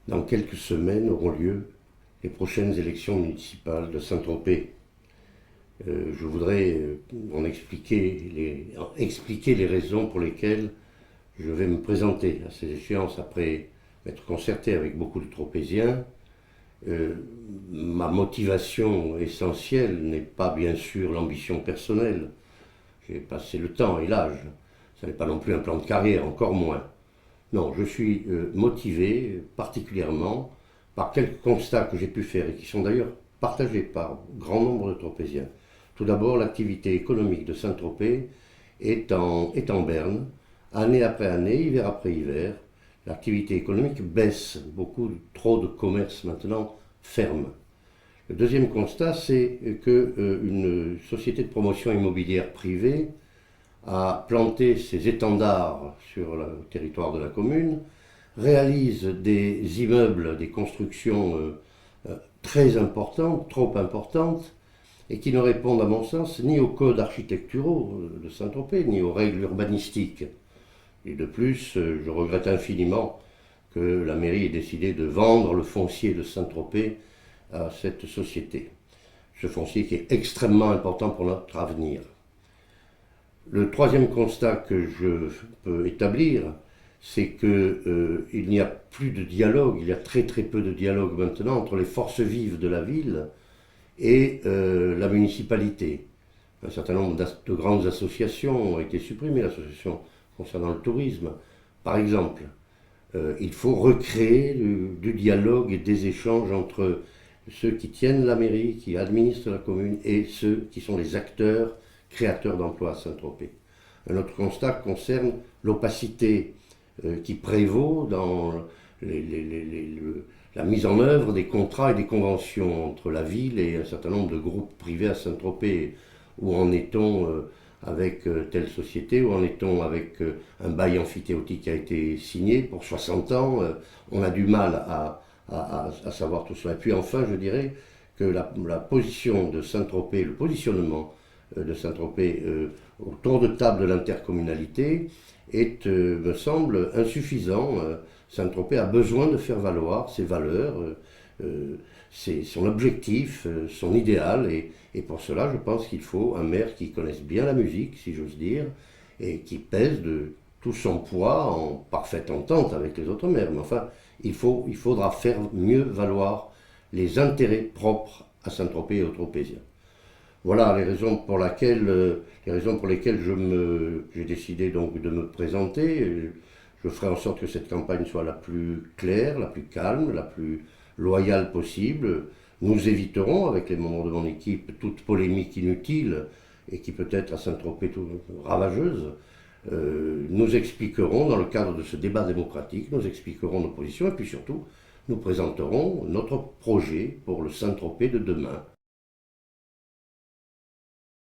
Dans quelques semaines auront lieu les prochaines élections municipales de Saint-Tropez. Je voudrais expliquer les raisons pour lesquelles je vais me présenter à ces échéances après m'être concerté avec beaucoup de Tropéziens. Ma motivation essentielle n'est pas bien sûr l'ambition personnelle. J'ai passé le temps et l'âge. Ce n'est pas non plus un plan de carrière, encore moins. Non, je suis motivé particulièrement par quelques constats que j'ai pu faire et qui sont d'ailleurs partagés par grand nombre de Tropéziens. Tout d'abord, l'activité économique de Saint-Tropez est en berne, année après année, hiver après hiver. L'activité économique baisse, trop de commerces maintenant ferment. Le deuxième constat, c'est qu'une société de promotion immobilière privée a planté ses étendards sur le territoire de la commune, réalise des immeubles, des constructions très importantes, trop importantes, et qui ne répondent à mon sens ni aux codes architecturaux de Saint-Tropez, ni aux règles urbanistiques. Et de plus, je regrette infiniment que la mairie ait décidé de vendre le foncier de Saint-Tropez à cette société. Ce foncier qui est extrêmement important pour notre avenir. Le troisième constat que je peux établir, c'est qu'il n'y a plus de dialogue, il y a très très peu de dialogue maintenant entre les forces vives de la ville et la municipalité. Un certain nombre de grandes associations ont été supprimées, l'association concernant le tourisme. Par exemple, il faut recréer du dialogue et des échanges entre ceux qui tiennent la mairie, qui administrent la commune, et ceux qui sont les acteurs créateurs d'emplois à Saint-Tropez. Un autre constat concerne l'opacité qui prévaut dans la mise en œuvre des contrats et des conventions entre la ville et un certain nombre de groupes privés à Saint-Tropez. Où en est-on avec telle société, où en est-on avec un bail amphithéotique qui a été signé pour 60 ans. On a du mal à savoir tout cela. Et puis enfin, je dirais que la position de Saint-Tropez, le positionnement de Saint-Tropez autour de table de l'intercommunalité me semble insuffisant. Saint-Tropez a besoin de faire valoir ses valeurs, son objectif, son idéal, et pour cela je pense qu'il faut un maire qui connaisse bien la musique, si j'ose dire, et qui pèse de tout son poids en parfaite entente avec les autres maires. Mais enfin, il faudra faire mieux valoir les intérêts propres à Saint-Tropez et aux Tropéziens. Voilà les raisons pour lesquelles j'ai décidé donc de me présenter. Je ferai en sorte que cette campagne soit la plus claire, la plus calme, la plus loyale possible. Nous éviterons, avec les membres de mon équipe, toute polémique inutile et qui peut être à Saint-Tropez ravageuse. Nous expliquerons, dans le cadre de ce débat démocratique, nous expliquerons nos positions et puis surtout, nous présenterons notre projet pour le Saint-Tropez de demain.